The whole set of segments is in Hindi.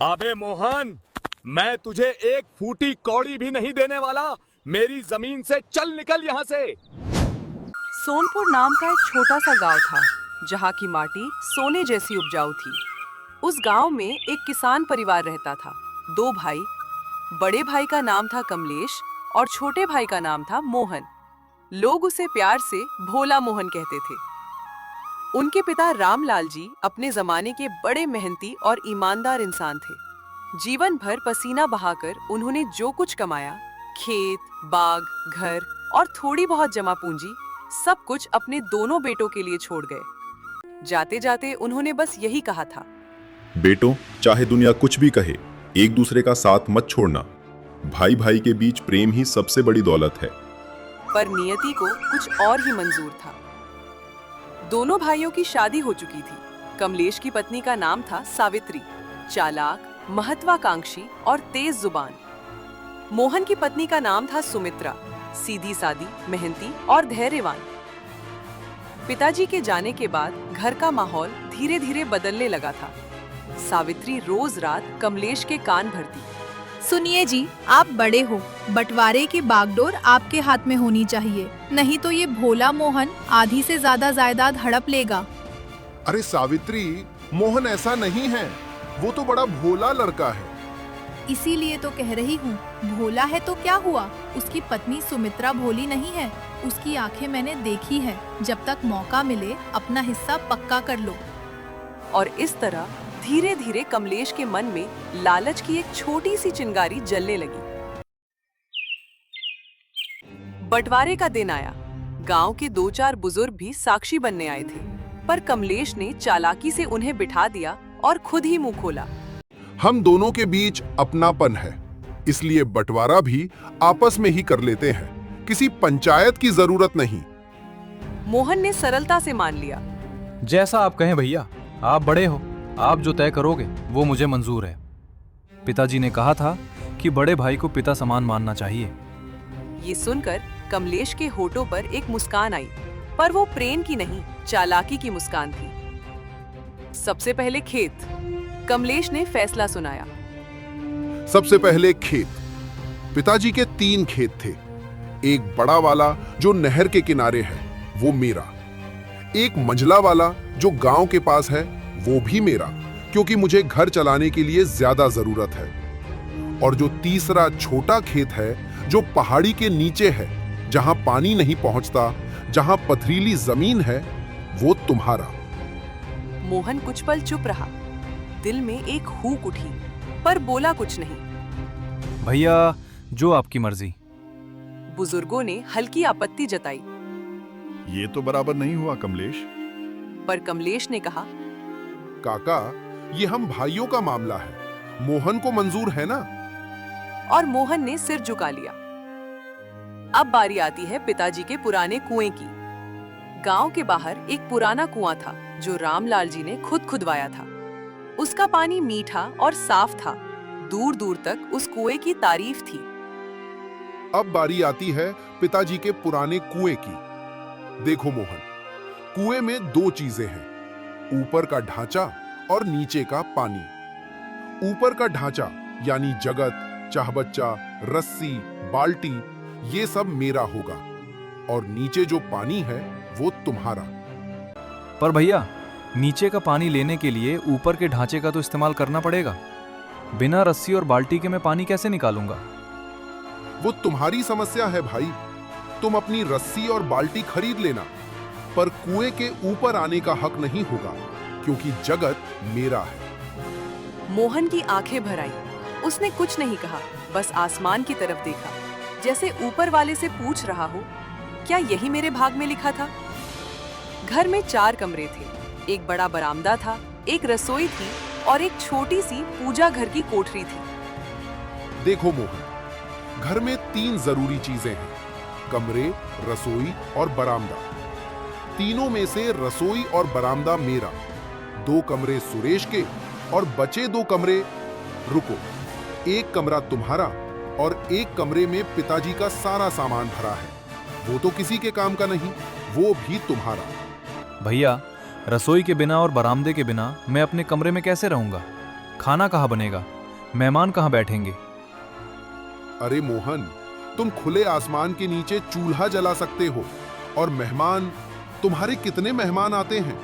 अबे मोहन, मैं तुझे एक फूटी कौड़ी भी नहीं देने वाला। मेरी जमीन से चल, निकल यहाँ से। सोनपुर नाम का एक छोटा सा गांव था जहाँ की माटी सोने जैसी उपजाऊ थी। उस गांव में एक किसान परिवार रहता था। दो भाई, बड़े भाई का नाम था कमलेश और छोटे भाई का नाम था मोहन। लोग उसे प्यार से भोला मोहन कहते थे। उनके पिता रामलाल जी अपने जमाने के बड़े मेहनती और ईमानदार इंसान थे। जीवन भर पसीना बहाकर उन्होंने जो कुछ कमाया, खेत, बाग, घर और थोड़ी बहुत जमा पूंजी, सब कुछ अपने दोनों बेटों के लिए छोड़ गए। जाते जाते उन्होंने बस यही कहा था, बेटों, चाहे दुनिया कुछ भी कहे, एक दूसरे का साथ मत छोड़ना। भाई भाई के बीच प्रेम ही सबसे बड़ी दौलत है। पर नियति को कुछ और ही मंजूर था। दोनों भाइयों की शादी हो चुकी थी। कमलेश की पत्नी का नाम था सावित्री, चालाक, महत्वाकांक्षी और तेज जुबान। मोहन की पत्नी का नाम था सुमित्रा, सीधी सादी, मेहनती और धैर्यवान। पिताजी के जाने के बाद घर का माहौल धीरे धीरे बदलने लगा था। सावित्री रोज रात कमलेश के कान भरती, सुनिए जी, आप बड़े हो, बंटवारे की बागडोर आपके हाथ में होनी चाहिए, नहीं तो ये भोला मोहन आधी से ज्यादा जायदाद हड़प लेगा। अरे सावित्री, मोहन ऐसा नहीं है, वो तो बड़ा भोला लड़का है। इसीलिए तो कह रही हूँ, भोला है तो क्या हुआ, उसकी पत्नी सुमित्रा भोली नहीं है। उसकी आंखें मैंने देखी है। जब तक मौका मिले अपना हिस्सा पक्का कर लो। और इस तरह धीरे धीरे कमलेश के मन में लालच की एक छोटी सी चिंगारी जलने लगी। बंटवारे का दिन आया। गांव के दो चार बुजुर्ग भी साक्षी बनने आए थे, पर कमलेश ने चालाकी से उन्हें बिठा दिया और खुद ही मुंह खोला, हम दोनों के बीच अपनापन है, इसलिए बंटवारा भी आपस में ही कर लेते हैं, किसी पंचायत की जरूरत नहीं। मोहन ने सरलता से मान लिया। जैसा आप कहें भैया, आप बड़े हो, आप जो तय करोगे वो मुझे मंजूर है। पिताजी ने कहा था कि बड़े भाई को पिता समान मानना चाहिए। ये सुनकर कमलेश के होठों पर एक मुस्कान आई, पर वो प्रेम की नहीं, चालाकी की मुस्कान थी। सबसे पहले खेत, कमलेश ने फैसला सुनाया। सबसे पहले खेत। पिताजी के 3 खेत थे। एक बड़ा वाला जो नहर के किनारे है, वो मेरा। एक मंझला वाला जो गांव के पास है, वो भी मेरा, क्योंकि मुझे घर चलाने के लिए ज्यादा जरूरत है। और जो तीसरा छोटा खेत है, जो पहाड़ी के नीचे है, जहां पानी नहीं पहुंचता, जहां पथरीली जमीन है, वो तुम्हारा। मोहन कुछ पल चुप रहा। दिल में एक हूक उठी, पर बोला कुछ नहीं। भैया, जो आपकी मर्जी। बुजुर्गों ने हल्की आपत्ति जताई, ये तो बराबर नहीं हुआ कमलेश। पर कमलेश ने कहा, काका, ये हम भाइयों का मामला है, मोहन को मंजूर है ना? और मोहन ने सिर झुका लिया। अब बारी आती है पिताजी के पुराने कुएं की। गांव के बाहर एक पुराना कुआं था जो रामलाल जी ने खुद खुदवाया था। उसका पानी मीठा और साफ था। दूर दूर तक उस कुएं की तारीफ थी। अब बारी आती है पिताजी के पुराने कुएं की। देखो मोहन, कुएं में 2 चीजें हैं, ऊपर का ढांचा और नीचे का पानी। ऊपर का ढांचा यानी जगत, चाहबच्चा, रस्सी, बाल्टी, ये सब मेरा होगा, और नीचे जो पानी है वो तुम्हारा। पर भैया, नीचे का पानी लेने के लिए ऊपर के ढांचे का तो इस्तेमाल करना पड़ेगा। बिना रस्सी और बाल्टी के मैं पानी कैसे निकालूंगा? वो तुम्हारी समस्या है भाई, तुम अपनी रस्सी और बाल्टी खरीद लेना, पर कुएं के ऊपर आने का हक नहीं होगा, क्योंकि जगत मेरा है। मोहन की आंखें भर आई। उसने कुछ नहीं कहा, बस आसमान की तरफ देखा, जैसे ऊपर वाले से पूछ रहा हो, क्या यही मेरे भाग में लिखा था? घर में 4 कमरे थे। एक बड़ा बरामदा था, एक रसोई थी और एक छोटी सी पूजा घर की कोठरी थी। देखो मोहन, घर में 3 जरूरी चीजें हैं, कमरे, रसोई और बरामदा। तीनों में से रसोई और बरामदा मेरा, 2 कमरे सुरेश के और बचे 2 कमरे, रुको, 1 कमरा तुम्हारा और 1 कमरे में पिताजी का सारा सामान भरा है। वो तो किसी के काम का नहीं, वो भी तुम्हारा। भैया, रसोई के बिना और बरामदे के बिना मैं अपने कमरे में कैसे रहूंगा? खाना कहाँ बनेगा? मेहमान कहाँ बैठेंगे? अरे मोहन, तुम खुले आसमान के नीचे चूल्हा जला सकते हो। और मेहमान, तुम्हारे कितने मेहमान आते हैं?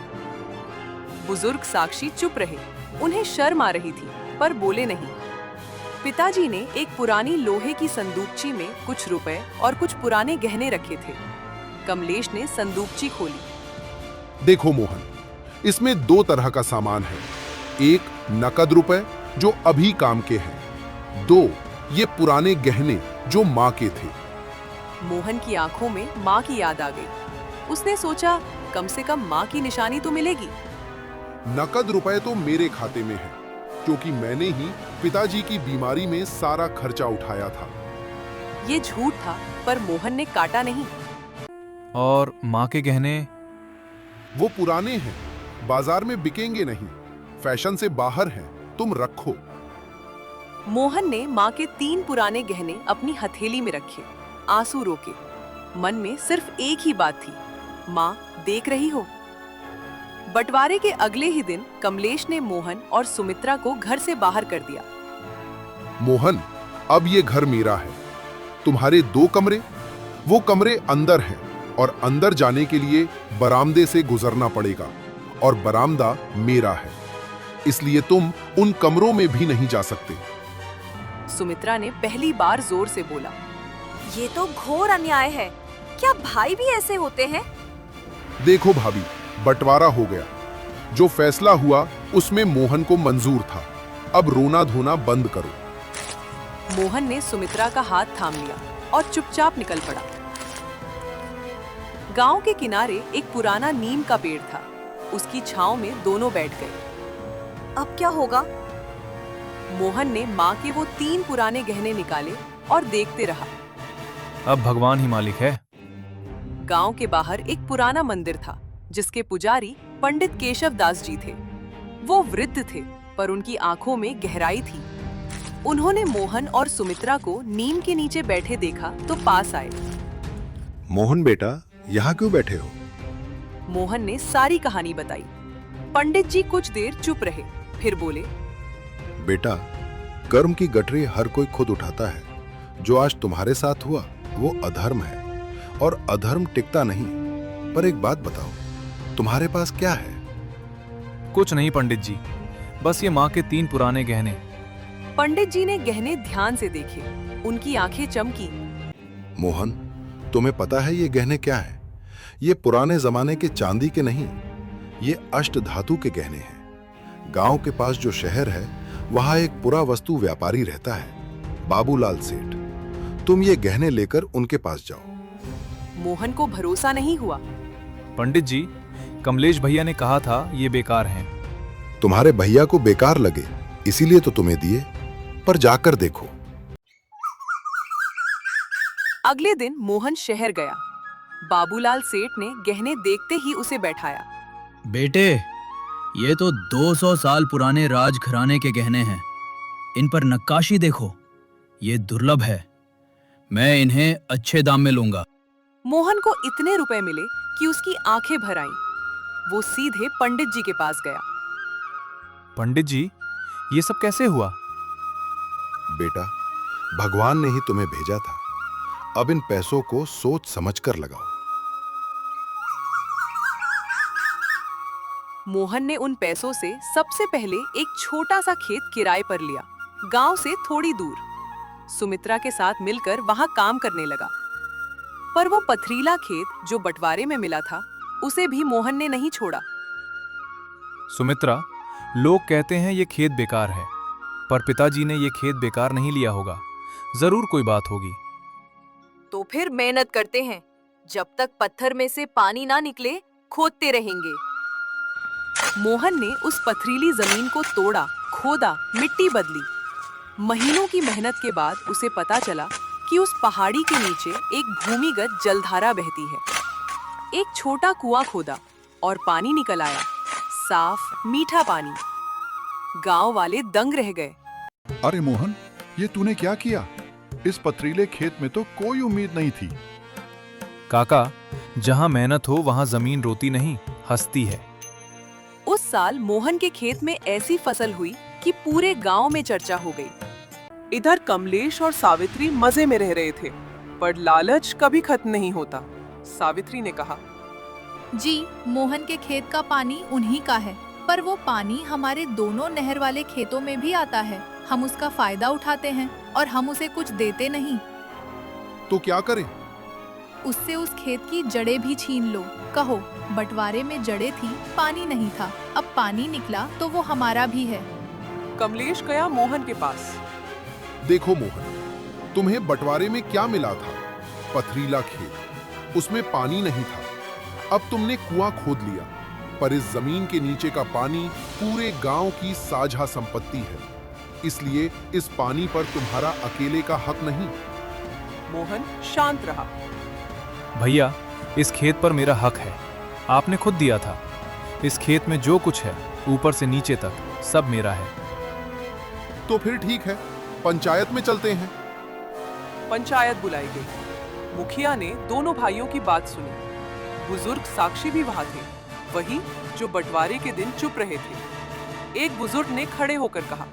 बुजुर्ग साक्षी चुप रहे। उन्हें शर्म आ रही थी पर बोले नहीं। पिताजी ने एक पुरानी लोहे की संदूकची में कुछ रुपए और कुछ पुराने गहने रखे थे। कमलेश ने संदूकची खोली। देखो मोहन, इसमें 2 तरह का सामान है। एक नकद रुपए जो अभी काम के हैं, 2 ये पुराने गहने जो माँ के थे। मोहन की आंखों में माँ की याद आ गई। उसने सोचा कम से कम माँ की निशानी तो मिलेगी। नकद रुपए तो मेरे खाते में है, क्योंकि मैंने ही पिताजी की बीमारी में सारा खर्चा उठाया था। ये झूठ था पर मोहन ने काटा नहीं। और माँ के गहने? वो पुराने हैं, बाजार में बिकेंगे नहीं, फैशन से बाहर हैं, तुम रखो। मोहन ने माँ के 3 पुराने गहने अपनी हथेली में रखे, आंसू रोके। मन में सिर्फ एक ही बात थी, माँ देख रही हो? बंटवारे के अगले ही दिन कमलेश ने मोहन और सुमित्रा को घर से बाहर कर दिया। मोहन, अब ये घर मेरा है। तुम्हारे 2 कमरे, वो कमरे अंदर हैं, और अंदर जाने के लिए बरामदे से गुजरना पड़ेगा, और बरामदा मेरा है, इसलिए तुम उन कमरों में भी नहीं जा सकते। सुमित्रा ने पहली बार जोर से बोला। ये तो घोर अन्याय है। क्या भाई भी ऐसे होते हैं? देखो भाभी, बंटवारा हो गया। जो फैसला हुआ उसमें मोहन को मंजूर था। अब रोना धोना बंद करो। मोहन ने सुमित्रा का हाथ थाम लिया और चुपचाप निकल पड़ा। गांव के किनारे एक पुराना नीम का पेड़ था। उसकी छांव में दोनों बैठ गए। अब क्या होगा? मोहन ने माँ के वो 3 पुराने गहने निकाले और देखते रहा। अब भगवान ही मालिक है। गांव के बाहर एक पुराना मंदिर था, जिसके पुजारी पंडित केशव दास जी थे। वो वृद्ध थे, पर उनकी आंखों में गहराई थी। उन्होंने मोहन और सुमित्रा को नीम के नीचे बैठे देखा तो पास आए। मोहन बेटा, यहाँ क्यों बैठे हो? मोहन ने सारी कहानी बताई। पंडित जी कुछ देर चुप रहे, फिर बोले, बेटा, कर्म की गठरी हर कोई खुद उठाता है। जो आज तुम्हारे साथ हुआ वो अधर्म है, और अधर्म टिकता नहीं। पर एक बात बताओ, तुम्हारे पास क्या है? कुछ नहीं पंडित जी, बस ये माँ के 3 पुराने गहने। पंडित जी ने गहने ध्यान से देखे। उनकी आंखें चमकी। मोहन, तुम्हें पता है ये गहने क्या है? ये पुराने जमाने के चांदी के नहीं, ये अष्ट धातु के गहने हैं। गांव के पास जो शहर है, वहां एक पुरा वस्तु व्यापारी रहता है, बाबूलाल सेठ। तुम ये गहने लेकर उनके पास जाओ। मोहन को भरोसा नहीं हुआ। पंडित जी, कमलेश भैया ने कहा था ये बेकार हैं। तुम्हारे भैया को बेकार लगे इसीलिए तो तुम्हें दिए, पर जाकर देखो। अगले दिन मोहन शहर गया। बाबूलाल सेठ ने गहने देखते ही उसे बैठाया। बेटे, ये तो 200 साल पुराने राजघराने के गहने हैं। इन पर नक्काशी देखो, ये दुर्लभ है। मैं इन्हें अच्छे दाम में लूंगा। मोहन को इतने रुपए मिले कि उसकी आंखें भर आईं। वो सीधे पंडित जी के पास गया। पंडित जी, ये सब कैसे हुआ? बेटा, भगवान ने ही तुम्हें भेजा था। अब इन पैसों को सोच समझकर लगाओ। मोहन ने उन पैसों से सबसे पहले एक छोटा सा खेत किराए पर लिया, गांव से थोड़ी दूर। सुमित्रा के साथ मिलकर वहां काम करने लगा। पर वो पथरीला खेत जो बंटवारे में मिला था, उसे भी मोहन ने नहीं छोड़ा। सुमित्रा, लोग कहते हैं ये खेत बेकार है, पर पिताजी ने ये खेत बेकार नहीं लिया होगा। जरूर कोई बात होगी। तो फिर मेहनत करते हैं। जब तक पत्थर में से पानी ना निकले, खोदते रहेंगे। मोहन ने उस पथरीली जमीन को तोड़ा, खोदा, मिट्टी बदली। महीनों की मेहनत के बाद उसे पता चला कि उस पहाड़ी के नीचे एक भूमिगत जलधारा बहती है। एक छोटा कुआं खोदा और पानी निकल आया, साफ मीठा पानी। गांव वाले दंग रह गए। अरे मोहन, ये तूने क्या किया? इस पथरीले खेत में तो कोई उम्मीद नहीं थी। काका, जहां मेहनत हो वहां जमीन रोती नहीं, हंसती है। उस साल मोहन के खेत में ऐसी फसल हुई कि पूरे गांव में चर्चा हो गई। इधर कमलेश और सावित्री मजे में रह रहे थे, पर लालच कभी खत्म नहीं होता। सावित्री ने कहा, जी, मोहन के खेत का पानी उन्हीं का है, पर वो पानी हमारे दोनों नहर वाले खेतों में भी आता है। हम उसका फायदा उठाते हैं और हम उसे कुछ देते नहीं। तो क्या करें? उससे उस खेत की जड़ें भी छीन लो। कहो, बंटवारे में जड़ें थी, पानी नहीं था, अब पानी निकला तो वो हमारा भी है। कमलेश गया मोहन के पास। देखो मोहन, तुम्हें बंटवारे में क्या मिला था? पथरीला खेत, उसमें पानी नहीं था। अब तुमने कुआं खोद लिया, पर इस जमीन के नीचे का पानी पूरे गांव की साझा संपत्ति है, इसलिए इस पानी पर तुम्हारा अकेले का हक नहीं। मोहन शांत रहा। भैया, इस खेत पर मेरा हक है, आपने खुद दिया था। इस खेत में जो कुछ है, ऊपर से नीचे तक सब मेरा है। तो फिर ठीक है, पंचायत में चलते हैं। पंचायत बुलाई गई। मुखिया ने दोनों भाइयों की बात सुनी। बुजुर्ग साक्षी भी वहां थे, वही जो बंटवारे के दिन चुप रहे थे। एक बुजुर्ग ने खड़े होकर कहा,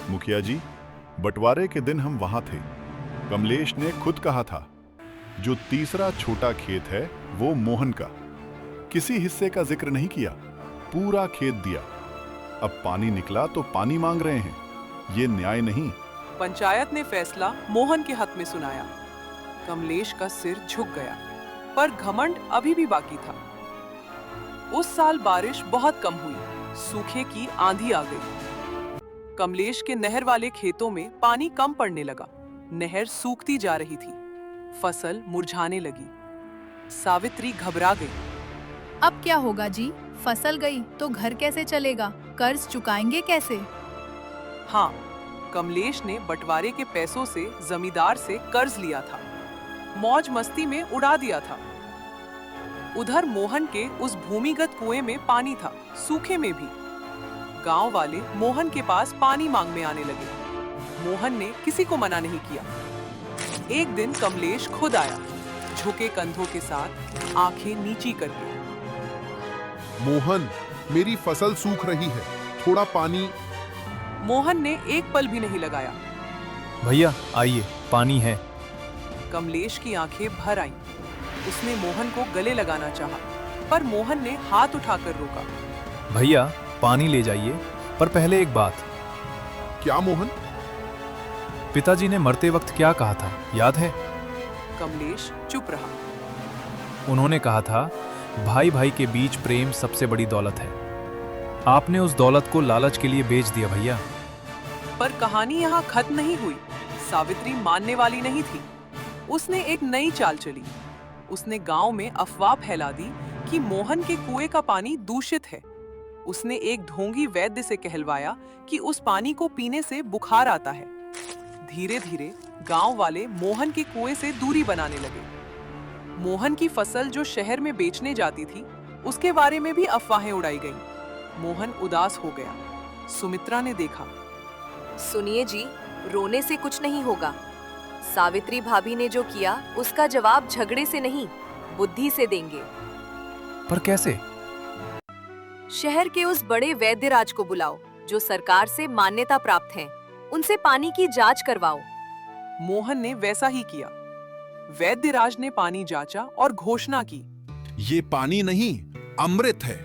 मुखिया जी, बंटवारे के दिन हम वहां थे। कमलेश ने खुद कहा था, जो तीसरा छोटा खेत है वो मोहन का। किसी हिस्से का जिक्र नहीं किया, पूरा खेत दिया। अब पानी निकला तो पानी मांग रहे हैं, ये न्याय नहीं। पंचायत ने फैसला मोहन के हक में सुनाया। कमलेश का सिर झुक गया, पर घमंड अभी भी बाकी था। उस साल बारिश बहुत कम हुई, सूखे की आंधी आ गई। कमलेश के नहर वाले खेतों में पानी कम पड़ने लगा। नहर सूखती जा रही थी, फसल मुरझाने लगी। सावित्री घबरा गई। अब क्या होगा जी? फसल गई तो घर कैसे चलेगा? कर्ज चुकाएंगे कैसे? हाँ, कमलेश ने बंटवारे के पैसों से जमींदार से कर्ज लिया था, मौज मस्ती में उड़ा दिया था। उधर मोहन के उस भूमिगत कुएं में पानी था, सूखे में भी। गांव वाले मोहन के पास पानी मांगने आने लगे। मोहन ने किसी को मना नहीं किया। एक दिन कमलेश खुद आया, झुके कंधों के साथ, आंखें नीची करके। मोहन, मेरी फसल सूख रही है, थोड़ा पानी। मोहन ने एक पल भी नहीं लगाया। भैया आइए, पानी है। कमलेश की आंखें भर आईं। उसने मोहन को गले लगाना चाहा, पर मोहन ने हाथ उठाकर रोका। भैया पानी ले जाइए, पर पहले एक बात। क्या मोहन? पिताजी ने मरते वक्त क्या कहा था, याद है? कमलेश चुप रहा। उन्होंने कहा था, भाई भाई के बीच प्रेम सबसे बड़ी दौलत है। आपने उस दौलत को लालच के लिए बेच दिया भैया। पर कहानी यहाँ खत्म नहीं हुई। सावित्री मानने वाली नहीं थी। उसने एक नई चाल चली। उसने गांव में अफवाह फैला दी कि मोहन के कुएं का पानी दूषित है। उसने एक ढोंगी वैद्य से कहलवाया कि उस पानी को पीने से बुखार आता है। धीरे धीरे गांव वाले मोहन के कुएं से दूरी बनाने लगे। मोहन की फसल जो शहर में बेचने जाती थी, उसके बारे में भी अफवाहें उड़ाई गईं। मोहन उदास हो गया। सुमित्रा ने देखा। सुनिए जी, रोने से कुछ नहीं होगा। सावित्री भाभी ने जो किया, उसका जवाब झगड़े से नहीं, बुद्धि से देंगे। पर कैसे? शहर के उस बड़े वैद्यराज को बुलाओ, जो सरकार से मान्यता प्राप्त हैं। उनसे पानी की जांच करवाओ। मोहन ने वैसा ही किया। वैद्यराज ने पानी जांचा और घोषणा की, ये पानी नहीं, अमृत है।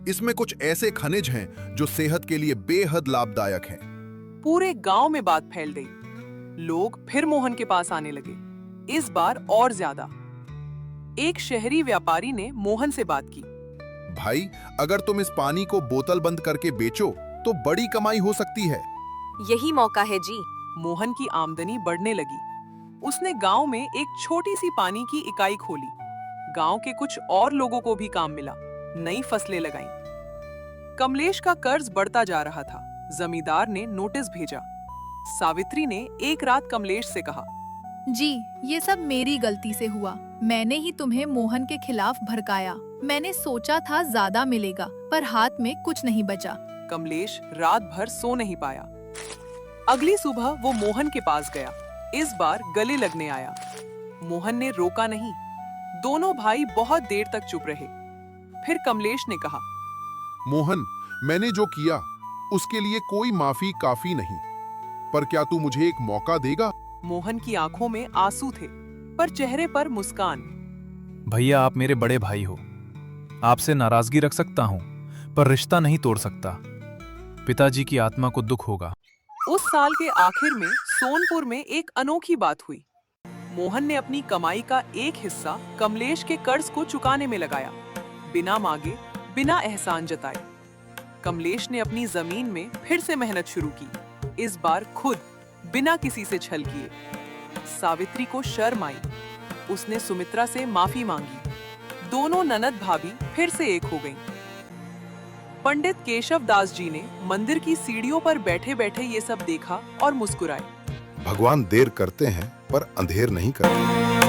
इसमें कुछ ऐसे खनिज हैं जो सेहत के लिए बेहद लाभदायक हैं। पूरे गांव में बात फैल गई। लोग फिर मोहन के पास आने लगे, इस बार और ज्यादा। एक शहरी व्यापारी ने मोहन से बात की। भाई, अगर तुम इस पानी को बोतल बंद करके बेचो तो बड़ी कमाई हो सकती है। यही मौका है जी। मोहन की आमदनी बढ़ने लगी। उसने गांव में एक छोटी सी पानी की इकाई खोली। गांव के कुछ और लोगों को भी काम मिला, नई फसलें लगाईं। कमलेश का कर्ज बढ़ता जा रहा था। जमींदार ने नोटिस भेजा। सावित्री ने एक रात कमलेश से कहा, जी, ये सब मेरी गलती से हुआ। मैंने ही तुम्हें मोहन के खिलाफ भड़काया। मैंने सोचा था ज्यादा मिलेगा, पर हाथ में कुछ नहीं बचा। कमलेश रात भर सो नहीं पाया। अगली सुबह वो मोहन के पास गया। इस बार गले लगने आया। मोहन ने रोका नहीं। दोनों भाई बहुत देर तक चुप रहे। फिर कमलेश ने कहा, मोहन, मैंने जो किया उसके लिए कोई माफी काफी नहीं। पर क्या तू मुझे एक मौका देगा? मोहन की आंखों में आंसू थे, पर चेहरे पर मुस्कान। भैया, आप मेरे बड़े भाई हो। आपसे नाराजगी रख सकता हूं, पर रिश्ता नहीं तोड़ सकता। पिताजी की आत्मा को दुख होगा। उस साल के आखिर में सोनपुर में एक अनोखी बात हुई। मोहन ने अपनी कमाई का एक हिस्सा कमलेश के कर्ज को चुकाने में लगाया, बिना मांगे, बिना एहसान जताए। कमलेश ने अपनी जमीन में फिर से मेहनत शुरू की, इस बार खुद, बिना किसी से छल किए। सावित्री को शर्म आई। उसने सुमित्रा से माफी मांगी। दोनों ननद भाभी फिर से एक हो गईं। पंडित केशव दास जी ने मंदिर की सीढ़ियों पर बैठे बैठे ये सब देखा और मुस्कुराए। भगवान देर करते हैं पर अंधेर नहीं करते।